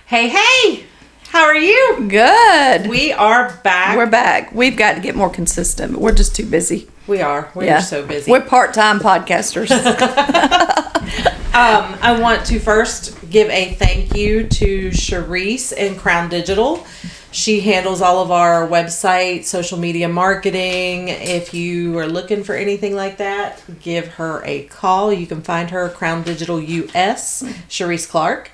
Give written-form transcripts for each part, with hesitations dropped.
Hey, how are you? Good. We are back. We're back. We've got to get more consistent, but we're just too busy. We are. We're so busy. We're part-time podcasters. I want to first give a thank you to Charisse in Crown Digital. She handles all of our website, social media marketing. If you are looking for anything like that, give her a call. You can find her Crown Digital US, Charisse Clark.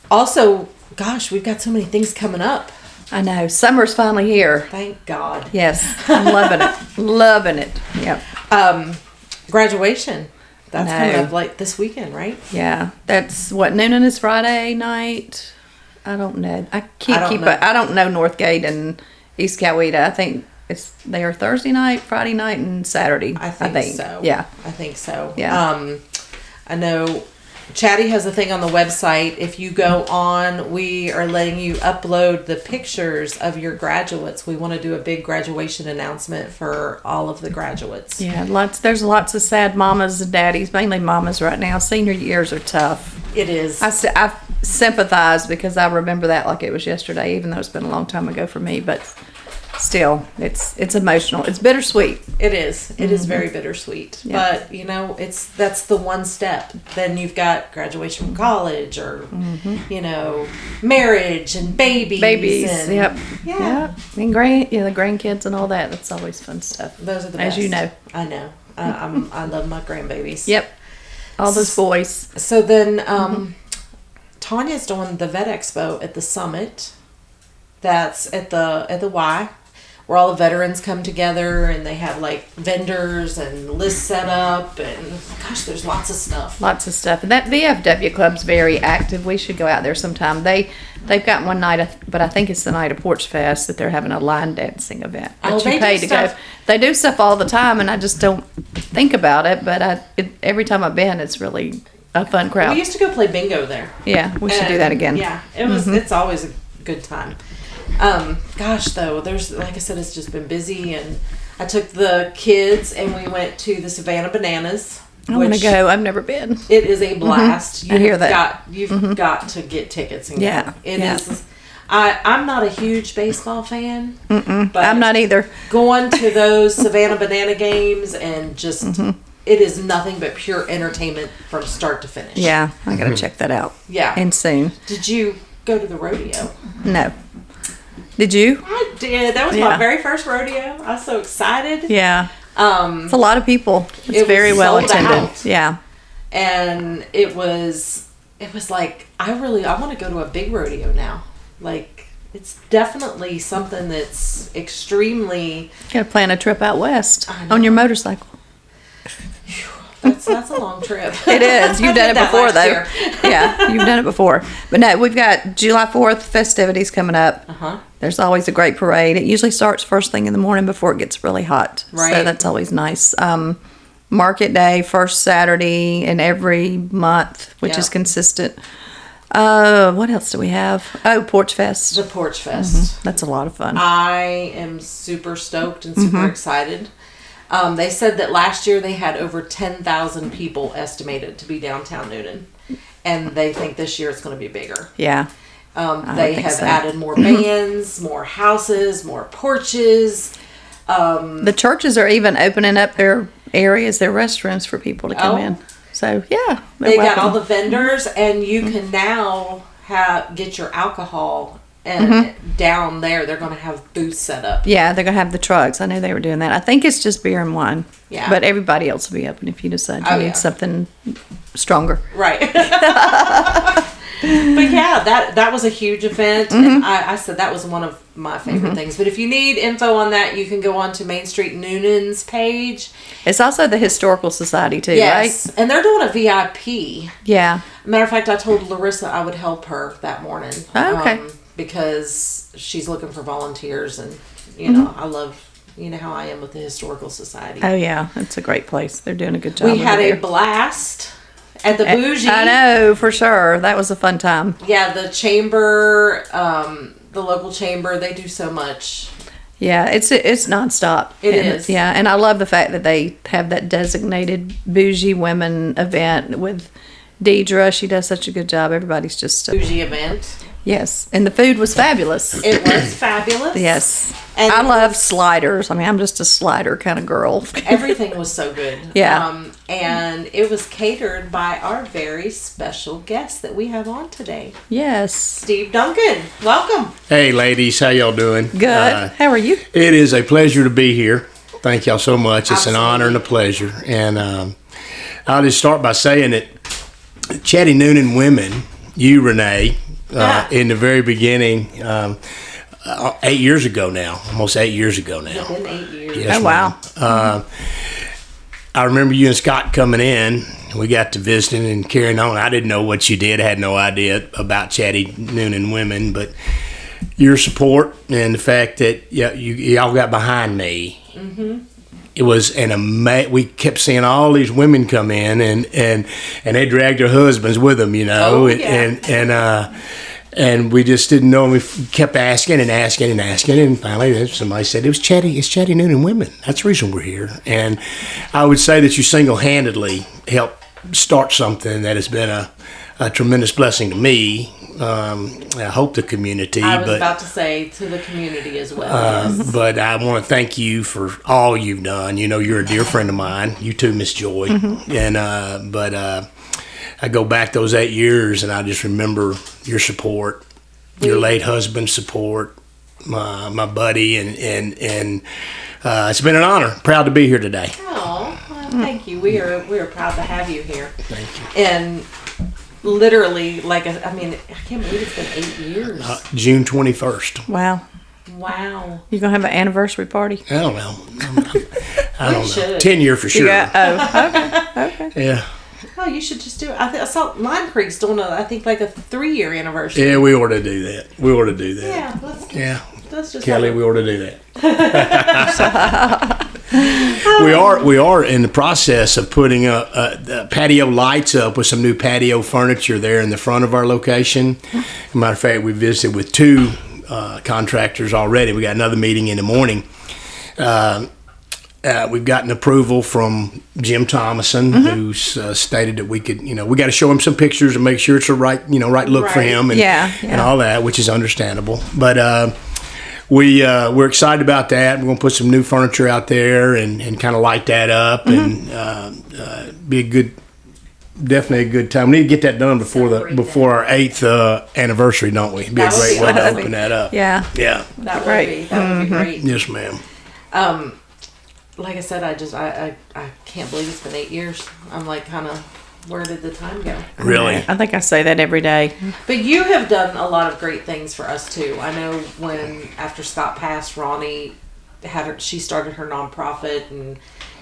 Also, gosh, we've got so many things coming up. I know. Summer's finally here. Thank God. Yes. I'm loving it. Loving it. Yep. Graduation. That's coming up like this weekend, right? Yeah. That's what, Noonan is Friday night? I don't know. I don't know Northgate and East Coweta. I think they are Thursday night, Friday night, and Saturday. I think so. Yeah. I think so. Yeah. I know Chatty has a thing on the website. If you go on, we are letting you upload the pictures of your graduates. We want to do a big graduation announcement for all of the graduates. Yeah, there's lots of sad mamas and daddies, mainly mamas right now. Senior years are tough. It is. I sympathize because I remember that like it was yesterday, even though it's been a long time ago for me, but still, it's emotional. It's bittersweet. It is. It is very bittersweet. Yeah. But, that's the one step. Then you've got graduation from college or, marriage and babies. And, yep. Yeah. And the grandkids and all that. That's always fun stuff. Those are the best. As you know. I know. I love my grandbabies. Yep. All those boys. So then Tanya's doing the Vet Expo at the Summit. That's at the Y, where all the veterans come together and they have like vendors and lists set up, and gosh, there's lots of stuff. Lots of stuff. And that VFW club's very active. We should go out there sometime. They've got one night, but I think it's the night of Porch Fest that they're having a line dancing event. Oh, they pay to go. They do stuff all the time, and I just don't think about it. But every time I've been, it's really a fun crowd. We used to go play bingo there. Yeah, we should do that again. Yeah, it was. It's always a good time. Gosh, though, like I said, it's just been busy, and I took the kids and we went to the Savannah Bananas. I want to go. I've never been. It is a blast. I hear that. You've got to get tickets and go. It is. I'm not a huge baseball fan. But I'm not either. Going to those Savannah Banana games and just it is nothing but pure entertainment from start to finish. Yeah, I got to check that out. Yeah, and soon. Did you go to the rodeo? No. Did you? I did. That was my very first rodeo. I was so excited. Yeah. It's a lot of people. It's very well attended. Out. Yeah. And it was like I want to go to a big rodeo now. Like it's definitely something that's extremely. You got to plan a trip out west on your motorcycle. That's a long trip. It is. You've done it before, though. Yeah, you've done it before. But no, we've got July 4th festivities coming up. There's always a great parade. It usually starts first thing in the morning before it gets really hot. Right. So that's always nice. Market Day, first Saturday in every month, which is consistent. What else do we have? Oh, Porch Fest. The Porch Fest. That's a lot of fun. I am super stoked and super excited. They said that last year they had over 10,000 people estimated to be downtown Noonan. And they think this year it's going to be bigger. Yeah. They have added more bands, more houses, more porches. The churches are even opening up their areas, their restrooms for people to come in. So, yeah. They got all the vendors, and you can now get your alcohol. And down there, they're going to have booths set up. Yeah, they're going to have the trucks. I knew they were doing that. I think it's just beer and wine. Yeah. But everybody else will be open if you decide you need something stronger. Right. But yeah, that was a huge event. And I said that was one of my favorite things. But if you need info on that, you can go on to Main Street Noonan's page. It's also the Historical Society too, yes. right? And they're doing a VIP. Yeah. Matter of fact, I told Larissa I would help her that morning. Oh, okay. Because she's looking for volunteers, and I love how I am with the Historical Society. Oh yeah, it's a great place. They're doing a good job. We had a blast at the Bougie. I know for sure. That was a fun time. Yeah, the chamber, the local chamber, they do so much. Yeah, it's nonstop. It is. Yeah, and I love the fact that they have that designated Bougie women event with Deidre, she does such a good job. Everybody's just bougie event. yes, and the food was fabulous. It was fabulous. Yes, And I love sliders. I mean, I'm just a slider kind of girl. Everything was so good. Yeah. And it was catered by our very special guest that we have on today, Yes, Steve Duncan. Welcome. Hey, ladies, how y'all doing? good. How are you? It is a pleasure to be here. Thank y'all so much. It's Absolutely. an honor and a pleasure. And I'll just start by saying that Chatty Noonan Women, you, Renee, in the very beginning, 8 years ago now, almost 8 years ago now. It's been 8 years. Yes, Oh, wow. ma'am. I remember you and Scott coming in. We got to visiting and carrying on. I didn't know what you did. I had no idea about Chatty Noonan Women, but your support and the fact that y'all got behind me. Mm-hmm. It was we kept seeing all these women come in and they dragged their husbands with them, you know. Oh, yeah. And we just didn't know. We kept asking and asking and asking, and finally somebody said, it's Chatty Noonan Women. That's the reason we're here. And I would say that you single-handedly helped start something that has been a tremendous blessing to me. I hope the community. I was about to say to the community as well. Yes. But I want to thank you for all you've done. You know, you're a dear friend of mine. You too, Miss Joy. Mm-hmm. And I go back those 8 years, and I just remember your support, your late husband's support, my buddy, and it's been an honor. Proud to be here today. Oh, well, thank you. We are proud to have you here. Thank you. And literally, I can't believe it's been 8 years. June 21st. Wow. Wow. You gonna have an anniversary party? I don't know. I don't know. should. 10 year for sure. Yeah. Oh, okay. Yeah. Oh, you should just do it. I saw Lime Creek's doing a 3-year anniversary. Yeah, we ought to do that. Yeah, let's just Kelly, have we ought to do that. We are in the process of putting patio lights up with some new patio furniture there in the front of our location. As a matter of fact, we visited with 2 contractors already. We got another meeting in the morning. We've gotten approval from Jim Thomason, who's stated that we could, we got to show him some pictures and make sure it's the right look for Right. him and, Yeah. and all that, which is understandable. But we're excited about that. We're going to put some new furniture out there and kind of light that up and be definitely a good time. We need to get that done before our 8th anniversary, don't we? It'd be a That would great be way to awesome. open that up. Yeah. Yeah. That would Right. be great. Yes, ma'am. Like I said, I can't believe it's been 8 years. I'm like, kind of, where did the time go? Really? I think I say that every day. But you have done a lot of great things for us too. I know when after Scott passed, Ronnie she started her nonprofit, and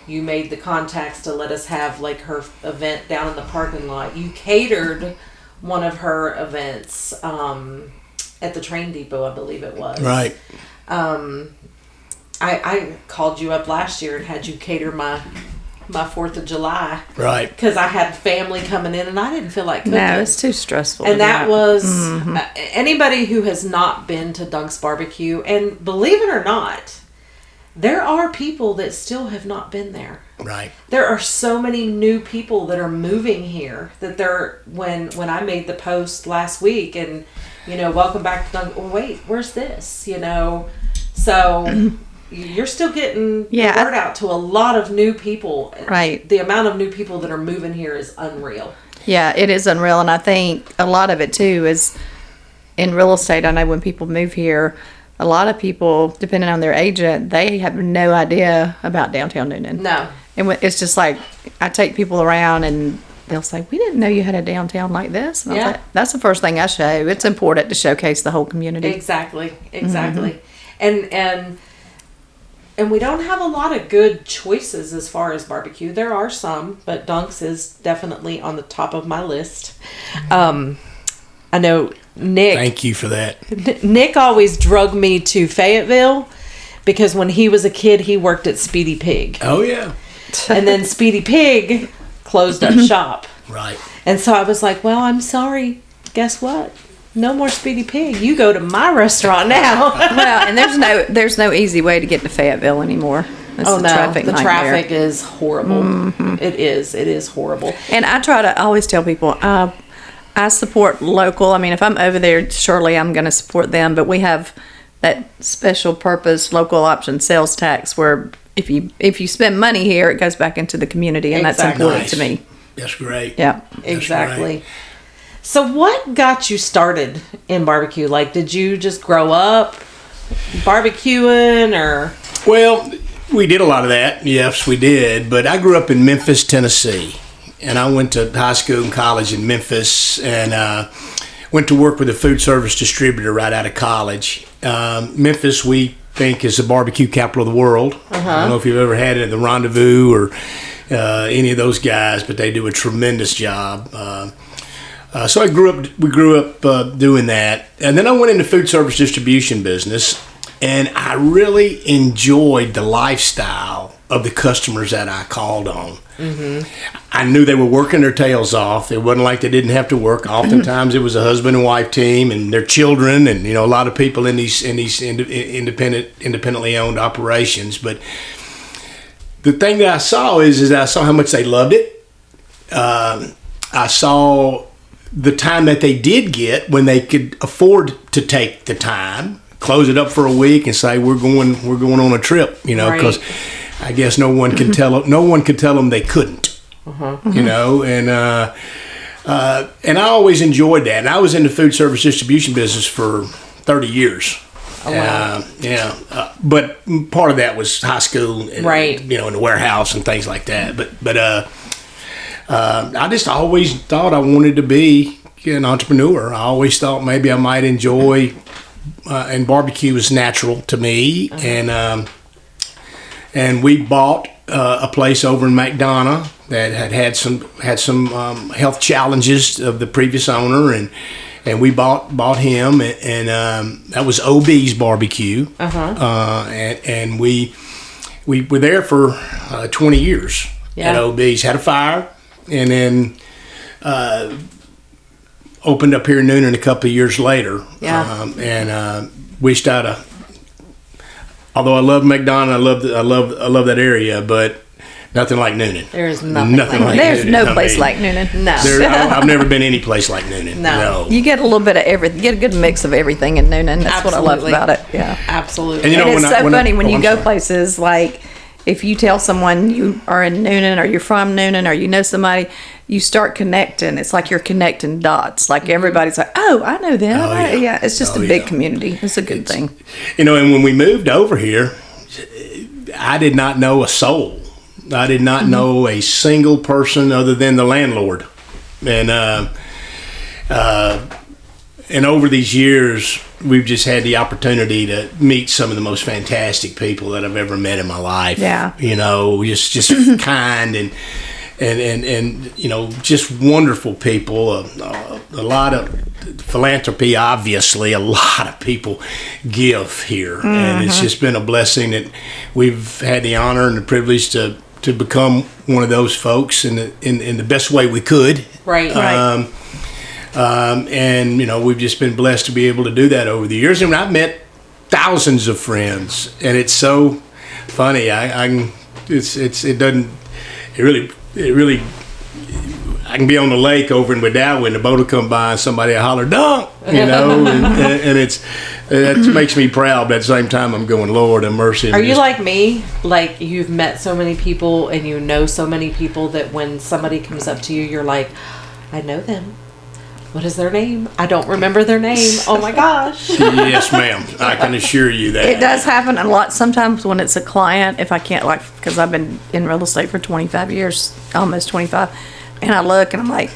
you made the contacts to let us have her event down in the parking lot. You catered one of her events at the train depot, I believe it was. Right. I called you up last year and had you cater my 4th of July. Right. Because I had family coming in and I didn't feel like cooking. No, it's too stressful. And that was anybody who has not been to Dunk's Barbecue, and believe it or not, there are people that still have not been there. Right. There are so many new people that are moving here that when I made the post last week and welcome back to Dunk. Oh, wait, where's this? So you're still getting the word out to a lot of new people. Right. The amount of new people that are moving here is unreal. Yeah, it is unreal. And I think a lot of it, too, is in real estate. I know when people move here, a lot of people, depending on their agent, they have no idea about downtown Noonan. No. And it's just like, I take people around and they'll say, we didn't know you had a downtown like this. And I was like, that's the first thing I show. It's important to showcase the whole community. Exactly. And we don't have a lot of good choices as far as barbecue. There are some, but Dunk's is definitely on the top of my list. I know Nick. Thank you for that. Nick always drug me to Fayetteville because when he was a kid, he worked at Speedy Pig. Oh, yeah. And then Speedy Pig closed up shop. Right. And so I was like, well, I'm sorry. Guess what? No more Speedy Pig. You go to my restaurant now. Well, and there's no easy way to get to Fayetteville anymore. It's Oh a no, traffic the nightmare. traffic is horrible. It is horrible. And I try to always tell people, I support local. I mean, if I'm over there, surely I'm going to support them. But we have that special purpose local option sales tax where if you spend money here, it goes back into the community, and that's Exactly. important to me. That's great. Yeah. Exactly. So what got you started in barbecue? Like, did you just grow up barbecuing or? Well, we did a lot of that. Yes, we did. But I grew up in Memphis, Tennessee. And I went to high school and college in Memphis and went to work with a food service distributor right out of college. Memphis, we think, is the barbecue capital of the world. I don't know if you've ever had it at the Rendezvous or any of those guys, but they do a tremendous job. So we grew up doing that. And then I went into food service distribution business, and I really enjoyed the lifestyle of the customers that I called on. I knew they were working their tails off. It wasn't like they didn't have to work. Oftentimes it was a husband and wife team and their children, and a lot of people in these independently owned operations. But the thing that I saw is I saw how much they loved it. I saw the time that they did get when they could afford to take the time, close it up for a week, and say we're going on a trip. Because I guess no one could tell them they couldn't. And I always enjoyed that. And I was in the food service distribution business for 30 years. Oh, wow. But part of that was high school, and, in the warehouse and things like that. But I just always thought I wanted to be an entrepreneur. I always thought maybe I might enjoy, and barbecue was natural to me. And we bought a place over in McDonough that had some health challenges of the previous owner, and we bought him, and that was OB's Barbecue, and we were there for 20 years at OB's. Had a fire, and then opened up here in Noonan a couple of years later, and wished I'd have. Although I love McDonough, I love that area, but nothing like Noonan. There's nothing like There's Noonan. no place like Noonan. No. I've never been any place like Noonan. No. You get a little bit of everything. You get a good mix of everything in Noonan. That's what I love about it. Yeah. Absolutely. And it's so funny when you go places like, if you tell someone you are in Noonan or you're from Noonan or you know somebody, you start connecting. It's like you're connecting dots. Like everybody's like, oh, I know them. Yeah. It's just a big community. It's a good thing. And when we moved over here, I did not know a soul. I did not know a single person other than the landlord. And over these years, we've just had the opportunity to meet some of the most fantastic people that I've ever met in my life. Yeah. Just kind and just wonderful people. A lot of philanthropy, obviously. A lot of people give here, and it's just been a blessing that we've had the honor and the privilege to become one of those folks in the best way we could. Right. And we've just been blessed to be able to do that over the years. And I've met thousands of friends, and it's so funny. It really. I can be on the lake over in Wadowin, and the boat will come by, and somebody will holler, "Dunk!" and it makes me proud. But at the same time, I'm going, Lord, have mercy. Are you like me? Like, you've met so many people, and you know so many people that when somebody comes up to you, you're like, I know them. What is their name? I don't remember their name. Oh my gosh. Yes, ma'am. I can assure you that. It does happen a lot. Sometimes when it's a client, if I can't, because I've been in real estate for 25 years, almost 25, and I look and I'm like,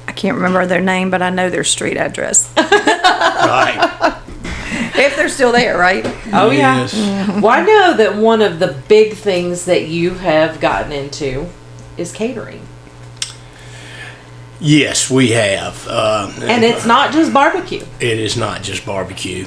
I can't remember their name, but I know their street address. Right. If they're still there, right? Oh, Yes. yeah. Well, I know that one of the big things that you have gotten into is catering. Yes, we have. And it's not just barbecue. It is not just barbecue.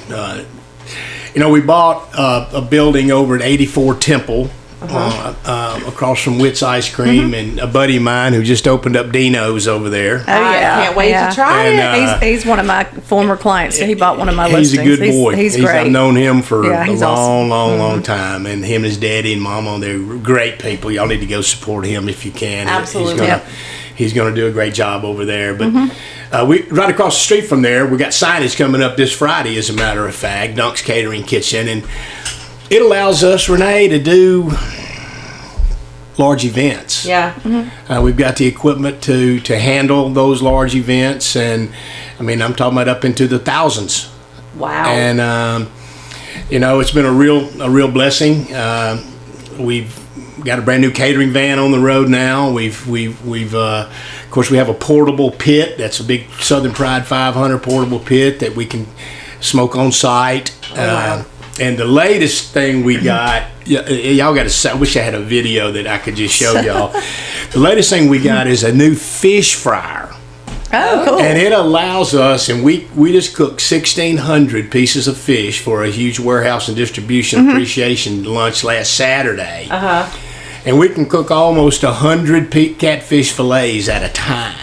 We bought a building over at 84 Temple across from Witt's Ice Cream, and a buddy of mine who just opened up Dino's over there. Oh yeah, I can't wait to try And, it. He's one of my former clients. So he bought one of my He's listings. a good boy. He's great. I've known him for Yeah, a he's long, awesome. long time, and him and his daddy and mama, they're great people. Y'all need to go support him if you can. Absolutely. He's gonna do a great job over there. But we right across the street from there, we got signage coming up this Friday. As a matter of fact, Dunk's Catering Kitchen, and it allows us, Renee, to do large events. Yeah. We've got the equipment to handle those large events, and I mean, I'm talking about up into the thousands. Wow. And it's been a real blessing. We've got a brand new catering van on the road now. We've of course we have a portable pit. That's a big Southern Pride 500 portable pit that we can smoke on site. Wow. And the latest thing we got, y'all got to. I wish I had a video that I could just show y'all. The latest thing we got is a new fish fryer. Oh, cool. And it allows us, and we just cooked 1,600 pieces of fish for a huge warehouse and distribution appreciation lunch last Saturday. And we can cook almost 100 catfish fillets at a time.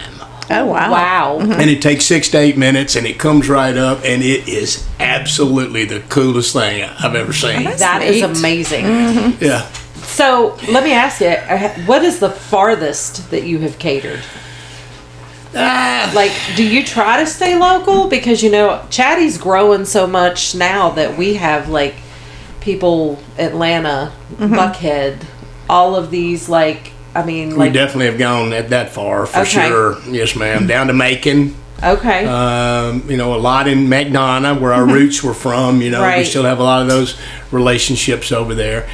Oh, wow. Wow. And it takes 6 to 8 minutes, and it comes right up, and it is absolutely the coolest thing I've ever seen. That is neat. amazing. Yeah. So let me ask you, what is the farthest that you have catered? Like, do you try to stay local? Because, Chatty's growing so much now that we have, like, people, Atlanta, Buckhead, all of these, like, We definitely have gone that far, for sure. Yes, ma'am. Down to Macon. Okay. A lot in McDonough, where our roots were from. We Right. still have a lot of those relationships over there.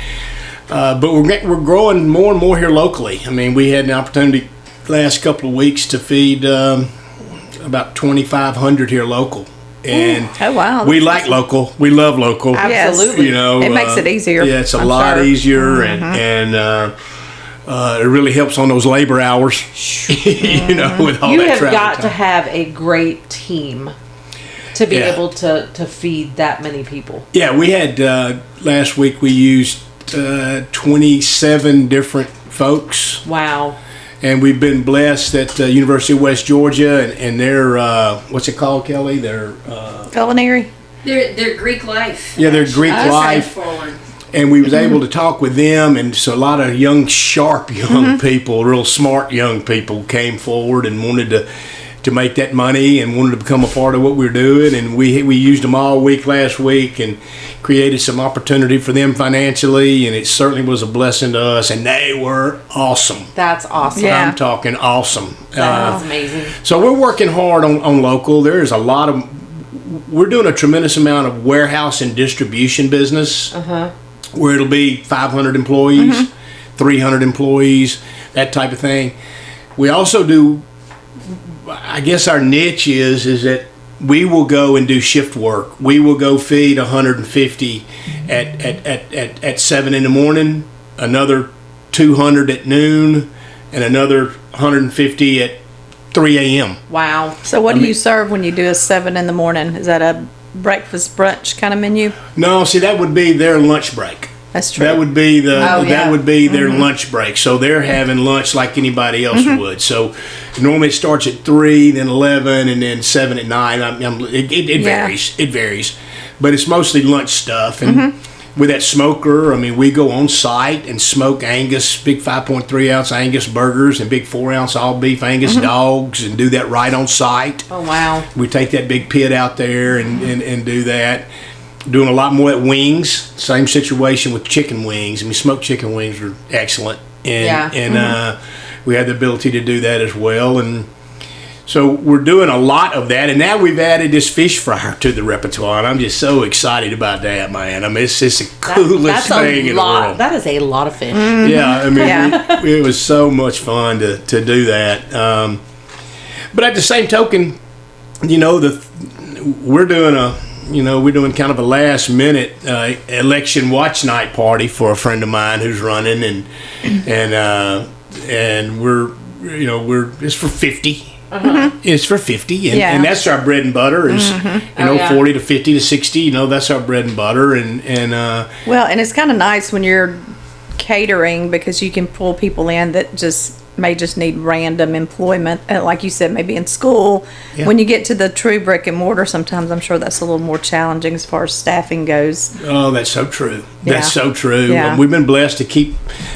But we're growing more and more here locally. I mean, we had an opportunity last couple of weeks to feed about 2,500 here local. And Oh, wow. we like local. We love local. Absolutely. It makes it easier. Yeah, it's a I'm lot sure. easier, and it really helps on those labor hours. With all You that have travel got time. to have a great team to be Yeah. able to feed that many people. Yeah, we had last week. We used 27 different folks, Wow. and we've been blessed at University of West Georgia and their what's it called, Kelly? Their Culinary. They're Greek life. their Greek life. Forward. And we was able to talk with them, and so a lot of sharp young people, real smart young people, came forward and wanted to make that money and wanted to become a part of what we were doing. And we used them all week last week and created some opportunity for them financially, and it certainly was a blessing to us. And they were awesome. That's awesome. Yeah. I'm talking awesome. That's amazing. So we're working hard on local. There is we're doing a tremendous amount of warehouse and distribution business. Where it'll be 500 employees, 300 employees, that type of thing. We also do, I guess our niche is that we will go and do shift work. We will go feed 150 at 7 in the morning, another 200 at noon, and another 150 at 3 a.m. Wow. So what do you serve when you do a 7 in the morning? Is that a breakfast brunch kind of menu? No, see, that would be their lunch break. That's true. That would be yeah. that would be their lunch break. So they're having lunch like anybody else would. So normally it starts at 3, then 11, and then 7 at 9. It Yeah. varies. It varies, but it's mostly lunch stuff. And with that smoker, I mean, we go on site and smoke Angus, big 5.3 ounce Angus burgers and big 4 ounce all beef Angus dogs, and do that right on site. Oh, wow. We take that big pit out there and do that. Doing a lot more at wings. Same situation with chicken wings. I mean, smoked chicken wings are excellent, and we had the ability to do that as well. And so we're doing a lot of that. And now we've added this fish fryer to the repertoire, and I'm just so excited about that, man. I mean, it's just the coolest thing in the world. That is a lot of fish. Yeah, I mean, Yeah. it was so much fun to do that. But at the same token, we're doing kind of a last minute election watch night party for a friend of mine who's running, and we're it's for 50. It's for 50, and that's our bread and butter is 40 to 50 to 60. That's our bread and butter, and Well, and it's kind of nice when you're catering because you can pull people in that may just need random employment, like you said, maybe in school. Yeah. When you get to the true brick and mortar, sometimes I'm sure that's a little more challenging as far as staffing goes. Oh, that's so true. Yeah. That's so true. Yeah. We've been blessed to keep,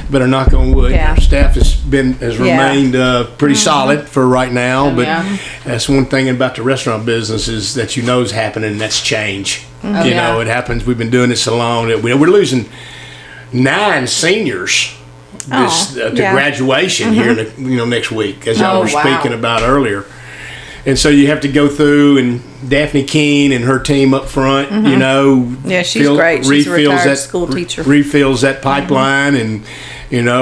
better knock on wood, Yeah. our staff has remained pretty solid for right now. But Yeah. that's one thing about the restaurant business is that is happening, and that's change. You know, it happens. We've been doing it so long that we're losing 9 seniors to yeah. graduation here next week, as y'all Oh, were wow. speaking about earlier. And so you have to go through, and Daphne Keene and her team up front, Yeah, she's great. She's a retired school teacher. refills that pipeline, and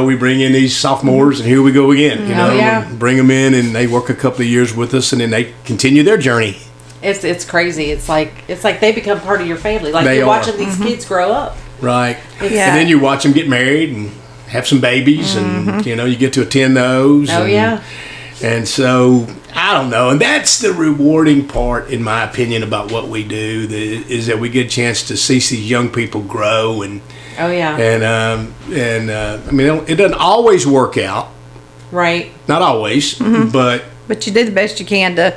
we bring in these sophomores, and here we go again. yeah. Bring them in, and they work a couple of years with us, and then they continue their journey. It's crazy. It's like they become part of your family. Like They you're are. watching these kids grow up. Right. Yeah. And then you watch them get married and have some babies, and you get to attend those. Oh, and, yeah. And so I don't know, and that's the rewarding part, in my opinion, about what we do. Is that we get a chance to see these young people grow, and Oh yeah. I mean, it doesn't always work out, Right. not always, but But you do the best you can to,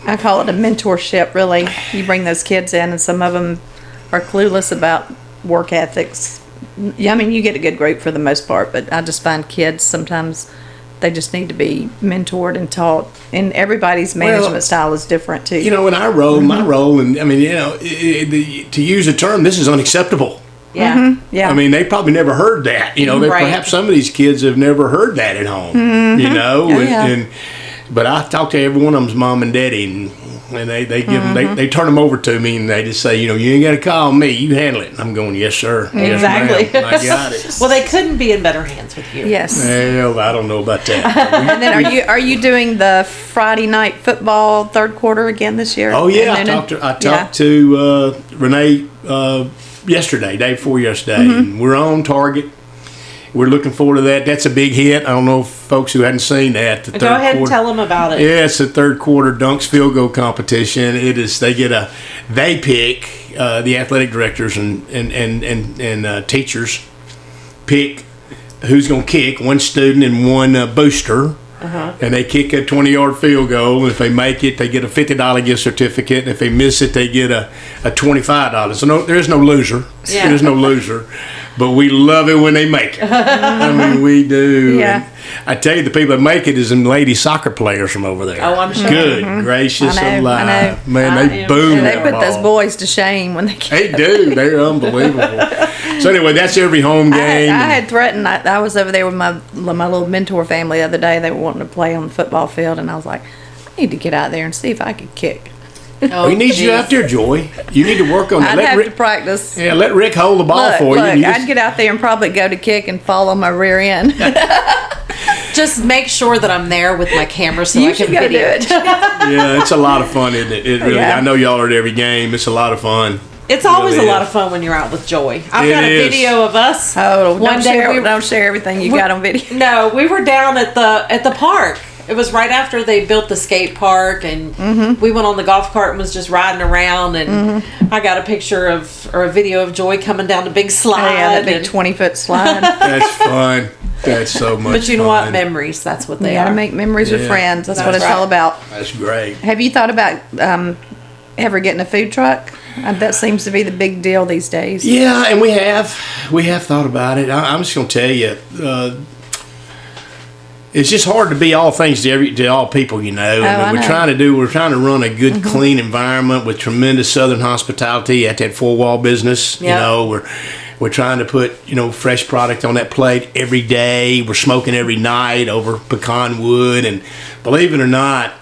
I call it a mentorship, really. You bring those kids in, and some of them are clueless about work ethics. Yeah, I mean, you get a good group for the most part, but I just find kids sometimes they just need to be mentored and taught. And everybody's management style is different too. in our role, my role, and I mean, to use a term, this is unacceptable. Yeah. Yeah. I mean, they probably never heard that. Right. Perhaps some of these kids have never heard that at home. yeah. But I talk to every one of them's mom and daddy, and they give them, they turn them over to me, and they just say, you ain't got to call me, you handle it. And I'm going, yes, sir. Yes, Exactly. ma'am. I got it. Well, they couldn't be in better hands with you. Yes. Well, I don't know about that. And then are you doing the Friday night football third quarter again this year? Oh yeah, I in talked Noonan? to Renee yesterday, day before yesterday, and we're on target. We're looking forward to that. That's a big hit. I don't know if folks who hadn't seen that. The Go third ahead and quarter, tell them about it. Yeah, it's the third quarter dunks field goal competition. It is. They pick the athletic directors and teachers pick who's going to kick, one student and one booster. And they kick a 20-yard field goal, and if they make it, they get a $50 gift certificate. And if they miss it, they get a $25. So there's no loser. Yeah. There's no loser. But we love it when they make it. I mean, we do. Yeah. And I tell you, the people that make it is them lady soccer players from over there. Oh, I'm sure. Good gracious I know, alive. Man, I they am boom sure. They that put ball. those boys to shame when they get. They do. They're unbelievable. So anyway, that's every home I game. had threatened. I was over there with my little mentor family the other day. They were wanting to play on the football field, and I was like, I need to get out there and see if I could kick. We need you geez. out there, Joy. You need to work on that. I'd have to practice. Yeah, let Rick hold the ball for you. Look, and you I'd just- get out there and probably go to kick and fall on my rear end. Just make sure that I'm there with my camera so I You can should go do video it. yeah, it's a lot of fun, isn't it? It really. Yeah. I know y'all are at every game. It's a lot of fun. It's always really a lot is. of fun when you're out with Joy. I've It got a is. video of us. Oh, One day we- don't share everything you got on video. No, we were down at the park. It was right after they built the skate park, and we went on the golf cart and was just riding around. And I got a picture or a video of Joy coming down the big slide. Oh, yeah, that big and- 20-foot slide. That's fun. That's so much. But you know what? fun. Memories. That's what they You gotta are. make memories with Yeah. friends. That's what That's it's all right. about. That's great. Have you thought about ever getting a food truck? That seems to be the big deal these days. Yeah, and we have thought about it. I'm just gonna tell you, it's just hard to be all things to all people. I mean, I we're know. trying to run a good, clean environment with tremendous Southern hospitality at that four-wall business. Yeah. We're trying to put fresh product on that plate every day. We're smoking every night over pecan wood, and believe it or not,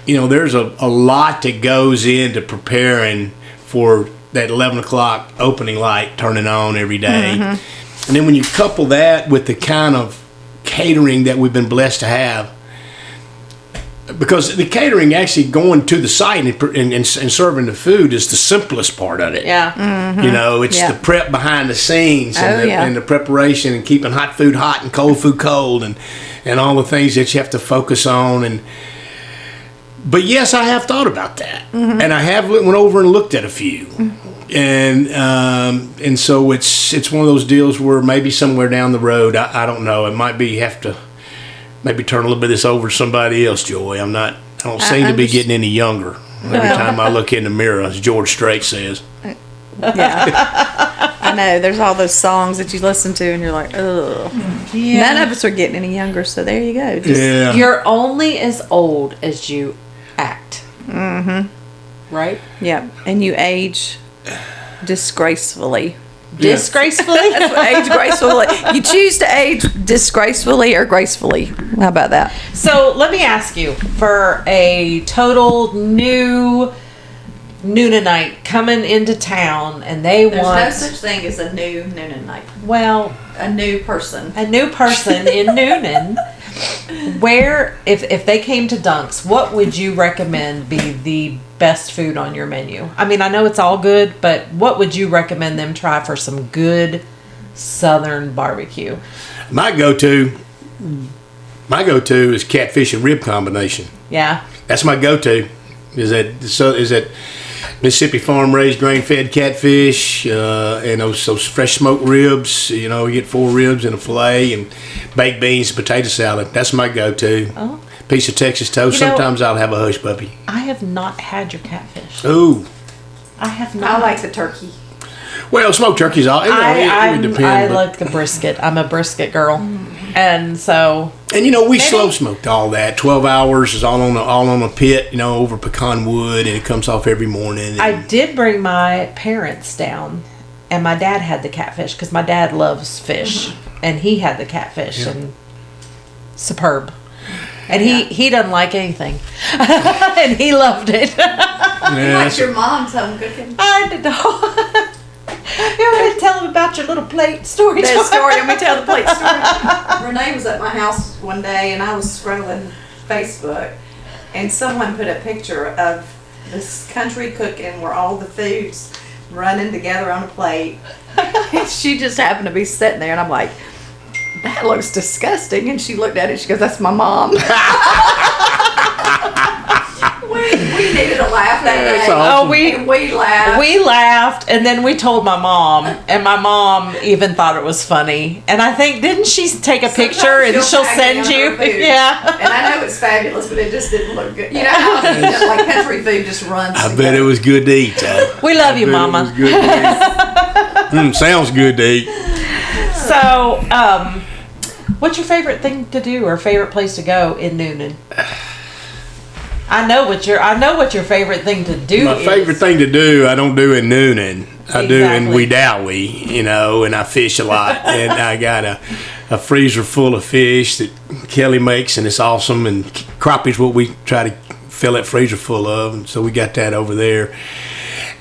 there's a lot that goes into preparing for that 11 o'clock opening light turning on every day. And then when you couple that with the kind of catering that we've been blessed to have, because the catering actually going to the site and serving the food is the simplest part of it. Yeah. It's Yeah. the prep behind the scenes and, Oh, yeah. and the preparation and keeping hot food hot and cold food cold and all the things that you have to focus on. And But yes, I have thought about that, and I have went over and looked at a few, and so it's one of those deals where maybe somewhere down the road, I don't know, it might be have to maybe turn a little bit of this over to somebody else. Joy, I don't seem to be getting any younger. Every time I look in the mirror, as George Strait says. Yeah. I know. There's all those songs that you listen to and you're like, ugh. Yeah. None of us are getting any younger, so there you go. Just, Yeah. You're only as old as you act. Mm-hmm. Right? yeah. And you age disgracefully. Disgracefully? That's what age gracefully. You choose to age disgracefully or gracefully. How about that? So let me ask you, for a total new Noonanite coming into town and they want thing as a new Noonanite. well, A new person. a new person in Noonan, where if they came to Dunk's, what would you recommend be the best food on your menu? I mean, I know it's all good, but what would you recommend them try for some good Southern barbecue? My go-to is catfish and rib combination. Yeah. That's my go-to. Is that Mississippi farm raised grain fed catfish and those fresh smoked ribs. You know, you get 4 ribs and a fillet and baked beans, potato salad. That's my go-to. Oh. Piece of Texas toast. You know- Sometimes I'll have a hush puppy. I have not had your catfish. Ooh. I have not. I like the turkey. Well, smoked turkey's all. It would depend. I but- like the brisket. I'm a brisket girl, and so And we slow smoked all that. 12 hours is all on a pit, over pecan wood, and it comes off every morning. I did bring my parents down, and my dad had the catfish because my dad loves fish, and he had the catfish and superb. And he doesn't like anything, and he loved it. Yeah, your mom's home cooking. I did. You want to tell them about your little plate story? That story, let me tell the plate story. Renee was at my house one day and I was scrolling Facebook and someone put a picture of this country cooking where all the foods running together on a plate. And she just happened to be sitting there and I'm like, that looks disgusting. And she looked at it, she goes, that's my mom. we needed a laugh that That's day. awesome. Oh, We laughed. We laughed, and then we told my mom, and my mom even thought it was funny. And I think, didn't she take a picture and she'll tag send me on you? her food. Yeah. And I know it's fabulous, but it just didn't look good. You know how like country food just runs. I bet it was good to eat. We love you, It was Mama. good to eat. Sounds good to eat. So, what's your favorite thing to do or favorite place to go in Noonan? I know what your favorite thing to do My is. favorite thing to do, I don't do in Noonan. I do in Exactly. Wedowee, and I fish a lot. And I got a freezer full of fish that Kelly makes, and it's awesome. And crappies what we try to fill that freezer full of, and so we got that over there.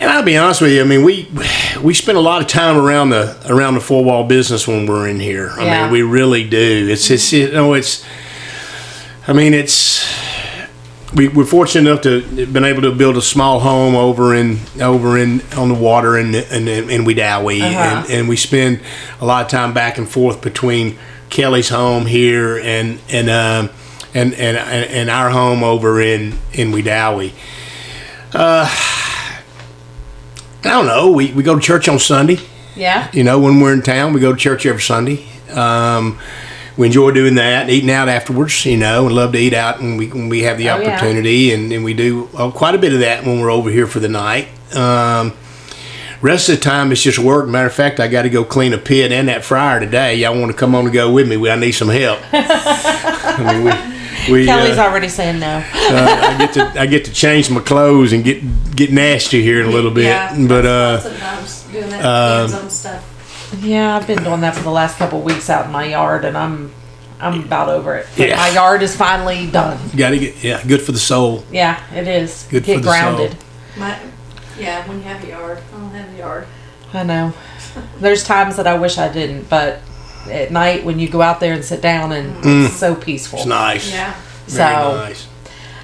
And I'll be honest with you, I mean, we spend a lot of time around the 4-wall business when we're in here. I Yeah. mean, we really do. We're fortunate enough to have been able to build a small home over in on the water in Wedowee, and we spend a lot of time back and forth between Kelly's home here and our home over in Wedowee. I don't know. We go to church on Sunday. Yeah. When we're in town, we go to church every Sunday. We enjoy doing that, eating out afterwards, and love to eat out when we have the Oh, yeah. opportunity. And we do quite a bit of that when we're over here for the night. Rest of the time, it's just work. Matter of fact, I got to go clean a pit and that fryer today. Y'all want to come on and go with me? I need some help. I mean, we Kelly's already saying no. I get to change my clothes and get nasty here in a little bit. Yeah, But sometimes doing that hands-on stuff. Yeah, I've been doing that for the last couple of weeks out in my yard, and I'm about over it. Yeah. My yard is finally done. gotta get good for the soul. Yeah, it is. Good Get for the grounded. soul. When you have a yard. I don't have a yard. I know. There's times that I wish I didn't, but at night when you go out there and sit down and it's so peaceful. It's nice. Yeah. Very So,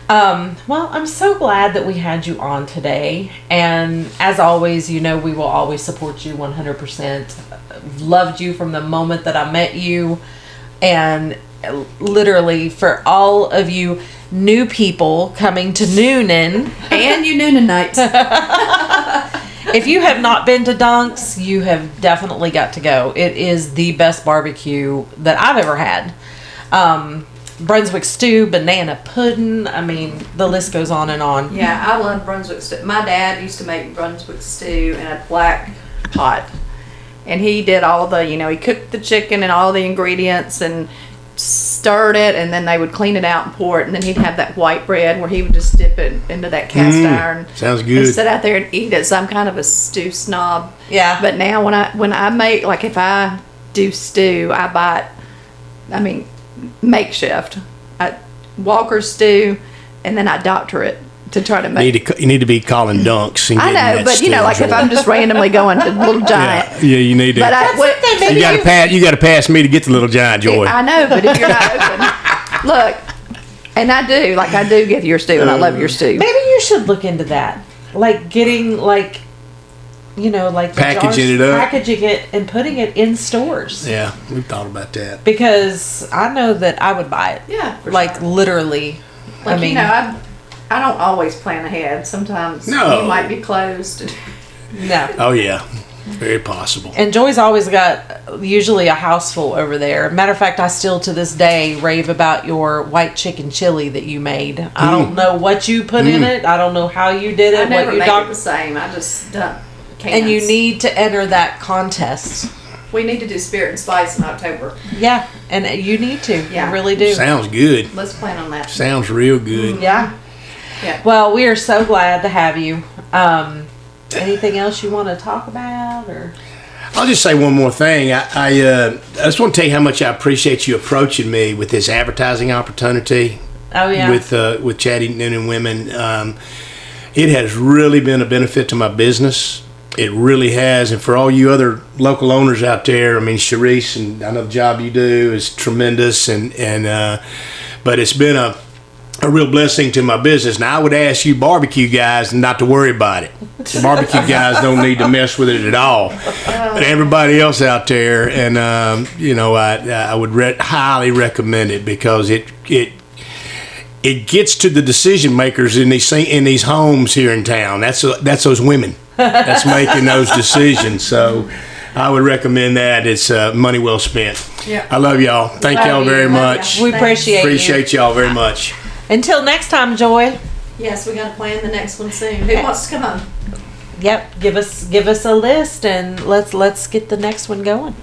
nice. well, I'm so glad that we had you on today. And as always, we will always support you 100%. Loved you from the moment that I met you. And literally for all of you new people coming to Noonan. And you Noonanites. If you have not been to Dunk's, you have definitely got to go. It is the best barbecue that I've ever had. Brunswick stew, banana pudding. I mean, the list goes on and on. Yeah, I love Brunswick stew. My dad used to make Brunswick stew in a black pot. And he did all the, he cooked the chicken and all the ingredients and stirred it, and then they would clean it out and pour it, and then he'd have that white bread where he would just dip it into that cast iron. Sounds good. And sit out there and eat it. So I'm kind of a stew snob. Yeah. But now when I make, like if I do stew, I buy it, makeshift. Walker stew, and then I doctor it to try to make. You need to be calling Dunks. And I know, but like if I'm just randomly going to Little Giant. Yeah, you need to. But you got to pass me to get to Little Giant, Joy. I know, but if you're not open, look, and I do get your stew, and I love your stew. Maybe you should look into that. Like getting like the packaging jars, it up, packaging it, and putting it in stores. Yeah, we've thought about that. Because I know that I would buy it. Yeah, for like sure. Literally. Like, I don't always plan ahead. Sometimes you might be closed. No. Oh yeah, very possible. And Joy's always got usually a house full over there. Matter of fact, I still to this day rave about your white chicken chili that you made. I don't know what you put in it. I don't know how you did it. I never what you make it the same. I just dump cans. And you need to enter that contest. We need to do Spirit and Spice in October. Yeah, and you need to. Yeah. You really do. Sounds good. Let's plan on that. Sounds real good. Yeah. Yeah. Well, we are so glad to have you. Anything else you want to talk about, or? I'll just say one more thing. I just want to tell you how much I appreciate you approaching me with this advertising opportunity. Oh yeah. With Chatty Noonan Women, it has really been a benefit to my business. It really has, and for all you other local owners out there, Sharice, and I know the job you do is tremendous, but it's been a real blessing to my business. Now, I would ask you barbecue guys not to worry about it. The barbecue guys don't need to mess with it at all. But everybody else out there, and I would highly recommend it because it gets to the decision makers in these homes here in town. That's those women that's making those decisions. So I would recommend that. It's money well spent. Yeah. I love y'all. Thank y'all very much. We appreciate y'all very much. Until next time, Joy. Yes, we got to plan the next one soon. Who wants to come on? Yep. Give us a list, and let's get the next one going.